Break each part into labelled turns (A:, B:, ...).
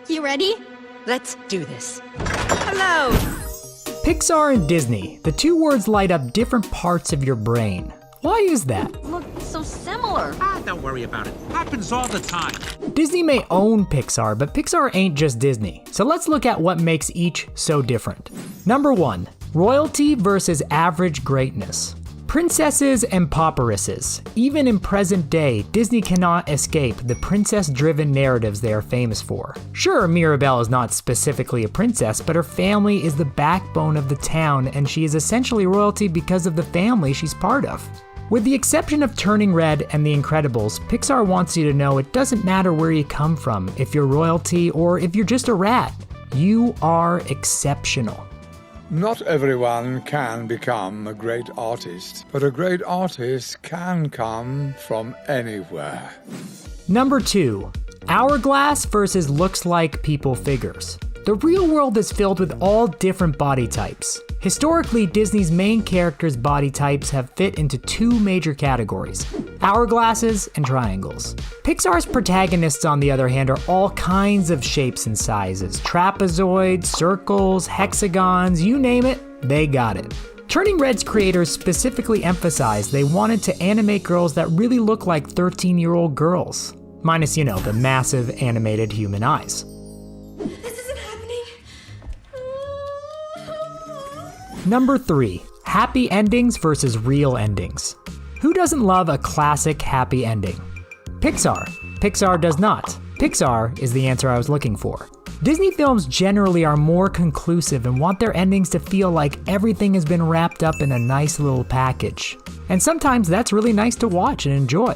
A: You ready?
B: Let's do this. Hello!
C: Pixar and Disney, the two words light up different parts of your brain. Why is that?
A: Look so similar.
D: Don't worry about it. Happens all the time.
C: Disney may own Pixar, but Pixar ain't just Disney. So let's look at what makes each so different. Number 1, royalty versus average greatness. Princesses and papyruses. Even in present day, Disney cannot escape the princess-driven narratives they are famous for. Sure, Mirabelle is not specifically a princess, but her family is the backbone of the town, and she is essentially royalty because of the family she's part of. With the exception of Turning Red and The Incredibles, Pixar wants you to know it doesn't matter where you come from, if you're royalty or if you're just a rat. You are exceptional.
E: Not everyone can become a great artist, but a great artist can come from anywhere.
C: Number 2, hourglass versus looks like people figures. The real world is filled with all different body types. Historically, Disney's main characters' body types have fit into two major categories: hourglasses and triangles. Pixar's protagonists, on the other hand, are all kinds of shapes and sizes. Trapezoids, circles, hexagons, you name it, they got it. Turning Red's creators specifically emphasized they wanted to animate girls that really look like 13-year-old girls. Minus, the massive animated human eyes. Number 3, happy endings versus real endings. Who doesn't love a classic happy ending? Pixar. Pixar does not. Pixar is the answer I was looking for. Disney films generally are more conclusive and want their endings to feel like everything has been wrapped up in a nice little package. And sometimes that's really nice to watch and enjoy.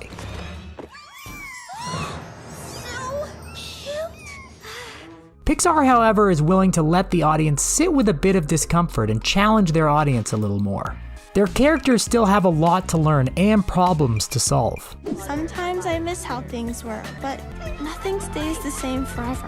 C: Pixar, however, is willing to let the audience sit with a bit of discomfort and challenge their audience a little more. Their characters still have a lot to learn and problems to solve.
F: Sometimes I miss how things were, but nothing stays the same forever.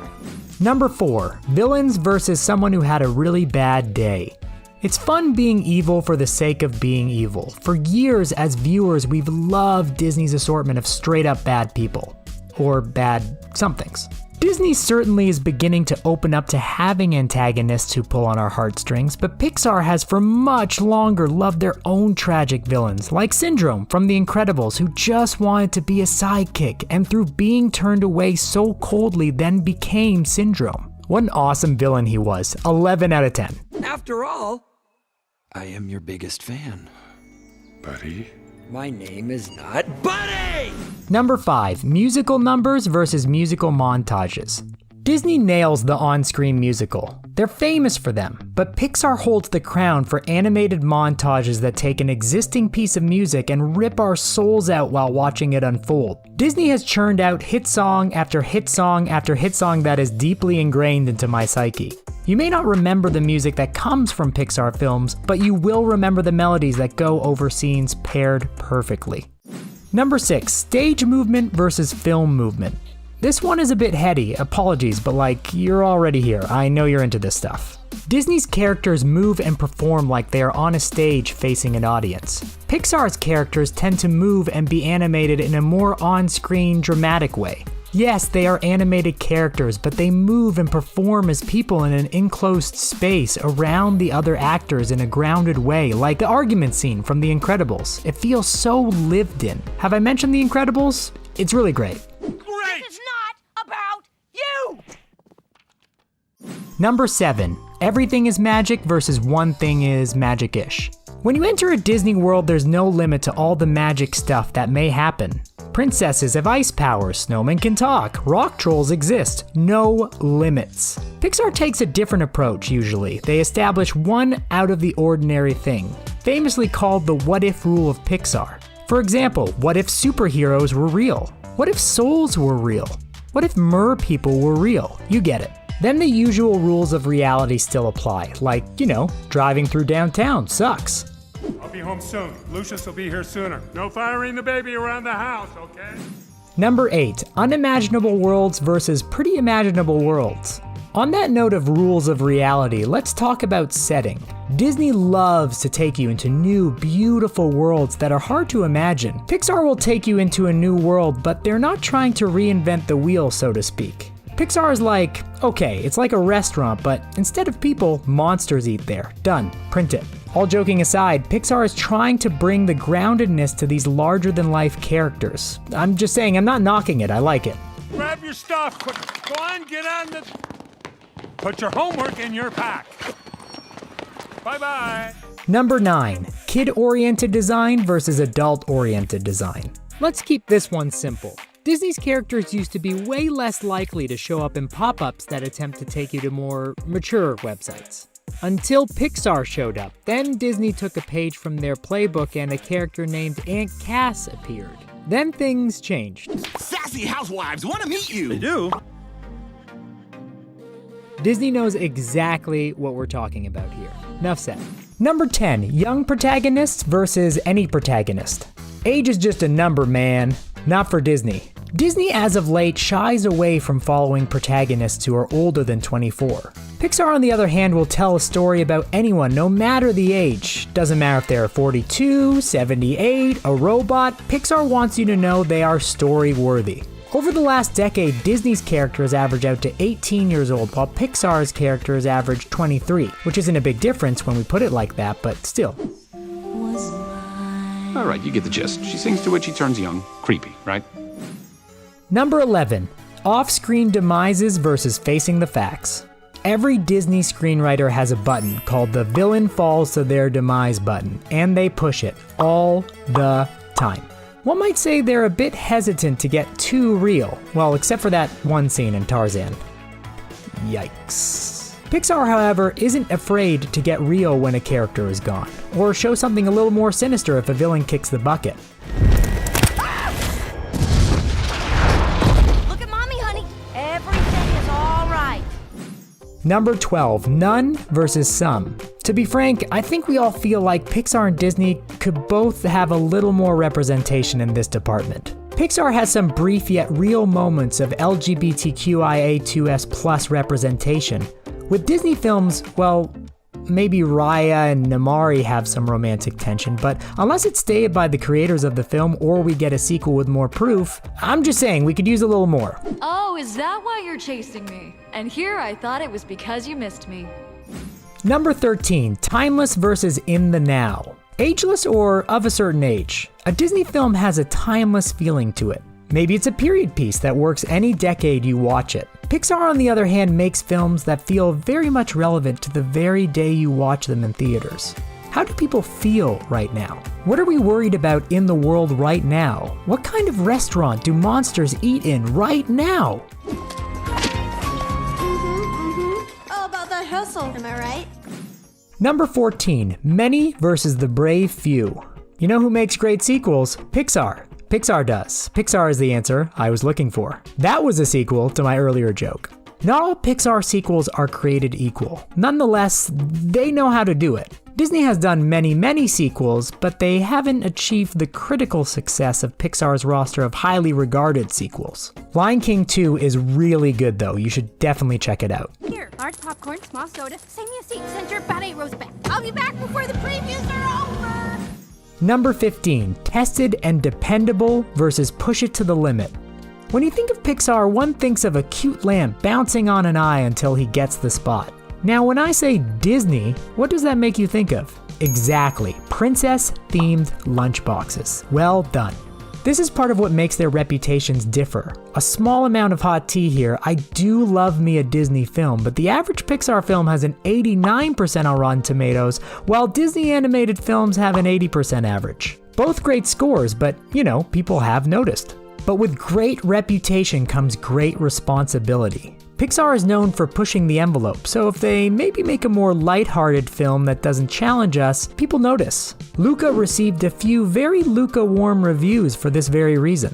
C: Number 4, villains versus someone who had a really bad day. It's fun being evil for the sake of being evil. For years, as viewers, we've loved Disney's assortment of straight up bad people. Or bad somethings. Disney certainly is beginning to open up to having antagonists who pull on our heartstrings, but Pixar has for much longer loved their own tragic villains, like Syndrome from The Incredibles, who just wanted to be a sidekick and through being turned away so coldly then became Syndrome. What an awesome villain he was, 11 out of 10.
G: After all, I am your biggest fan.
E: Buddy?
G: My name is not Buddy!
C: Number 5, musical numbers versus musical montages. Disney nails the on-screen musical. They're famous for them, but Pixar holds the crown for animated montages that take an existing piece of music and rip our souls out while watching it unfold. Disney has churned out hit song after hit song after hit song that is deeply ingrained into my psyche. You may not remember the music that comes from Pixar films, but you will remember the melodies that go over scenes paired perfectly. Number 6, stage movement versus film movement. This one is a bit heady, apologies, but you're already here, I know you're into this stuff. Disney's characters move and perform like they are on a stage facing an audience. Pixar's characters tend to move and be animated in a more on-screen, dramatic way. Yes, they are animated characters, but they move and perform as people in an enclosed space around the other actors in a grounded way, like the argument scene from The Incredibles. It feels so lived in. Have I mentioned The Incredibles? It's really great.
B: This is not about you!
C: Number 7, everything is magic versus one thing is magic-ish. When you enter a Disney world, there's no limit to all the magic stuff that may happen. Princesses have ice powers, snowmen can talk, rock trolls exist, no limits. Pixar takes a different approach usually. They establish one out of the ordinary thing, famously called the what if rule of Pixar. For example, what if superheroes were real? What if souls were real? What if mer people were real? You get it. Then the usual rules of reality still apply, like, driving through downtown sucks.
H: I'll be home soon. Lucius will be here sooner. No firing the baby around the house, okay?
C: Number 8, unimaginable worlds versus pretty imaginable worlds. On that note of rules of reality, let's talk about setting. Disney loves to take you into new, beautiful worlds that are hard to imagine. Pixar will take you into a new world, but they're not trying to reinvent the wheel, so to speak. Pixar is like, okay, it's like a restaurant, but instead of people, monsters eat there. Done. Print it. All joking aside, Pixar is trying to bring the groundedness to these larger-than-life characters. I'm just saying, I'm not knocking it, I like it.
H: Grab your stuff. Go on, get on the... Put your homework in your pack. Bye-bye.
C: Number 9, kid-oriented design versus adult-oriented design. Let's keep this one simple. Disney's characters used to be way less likely to show up in pop-ups that attempt to take you to more mature websites. Until Pixar showed up, then Disney took a page from their playbook and a character named Aunt Cass appeared. Then things changed.
A: Sassy housewives want to meet you!
D: They do?
C: Disney knows exactly what we're talking about here. Enough said. Number 10, young protagonists versus any protagonist. Age is just a number, man. Not for Disney. Disney, as of late, shies away from following protagonists who are older than 24. Pixar, on the other hand, will tell a story about anyone, no matter the age. Doesn't matter if they're 42, 78, a robot, Pixar wants you to know they are story-worthy. Over the last decade, Disney's characters average out to 18 years old, while Pixar's characters average 23, which isn't a big difference when we put it like that, but still.
I: All right, you get the gist. She sings to it, she turns young. Creepy, right?
C: Number 11, off-screen demises versus facing the facts. Every Disney screenwriter has a button called the villain falls to their demise button, and they push it all the time. One might say they're a bit hesitant to get too real, well, except for that one scene in Tarzan. Yikes. Pixar, however, isn't afraid to get real when a character is gone, or show something a little more sinister if a villain kicks the bucket.
B: Look at mommy, honey. Everything is all right.
C: Number 12, none versus some. To be frank, I think we all feel like Pixar and Disney could both have a little more representation in this department. Pixar has some brief yet real moments of LGBTQIA2S+ representation. With Disney films, well, maybe Raya and Namaari have some romantic tension, but unless it's stated by the creators of the film or we get a sequel with more proof, I'm just saying we could use a little more.
J: Oh, is that why you're chasing me? And here I thought it was because you missed me.
C: Number 13, timeless versus in the now. Ageless or of a certain age. A Disney film has a timeless feeling to it. Maybe it's a period piece that works any decade you watch it. Pixar, on the other hand, makes films that feel very much relevant to the very day you watch them in theaters. How do people feel right now? What are we worried about in the world right now? What kind of restaurant do monsters eat in right now?
F: Oh, about that hustle, am I right?
C: Number 14, many versus the brave few. You know who makes great sequels? Pixar. Pixar does. Pixar is the answer I was looking for. That was a sequel to my earlier joke. Not all Pixar sequels are created equal. Nonetheless, they know how to do it. Disney has done many sequels, but they haven't achieved the critical success of Pixar's roster of highly regarded sequels. Lion King 2 is really good though, you should definitely check it out.
K: Here, large popcorn, small soda, save me a seat, send your ballet rose back. I'll be back before the previews are over!
C: Number 15, tested and dependable versus push it to the limit. When you think of Pixar, one thinks of a cute lamb bouncing on an eye until he gets the spot. Now, when I say Disney, what does that make you think of? Exactly, princess-themed lunchboxes. Well done. This is part of what makes their reputations differ. A small amount of hot tea here, I do love me a Disney film, but the average Pixar film has an 89% on Rotten Tomatoes, while Disney animated films have an 80% average. Both great scores, but you know, people have noticed. But with great reputation comes great responsibility. Pixar is known for pushing the envelope, so if they maybe make a more lighthearted film that doesn't challenge us, people notice. Luca received a few very Luca-warm reviews for this very reason.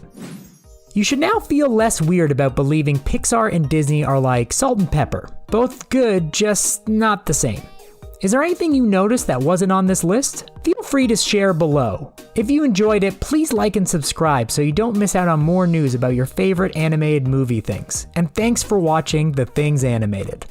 C: You should now feel less weird about believing Pixar and Disney are like salt and pepper. Both good, just not the same. Is there anything you noticed that wasn't on this list? Feel free to share below. If you enjoyed it, please like and subscribe so you don't miss out on more news about your favorite animated movie things. And thanks for watching The Things Animated.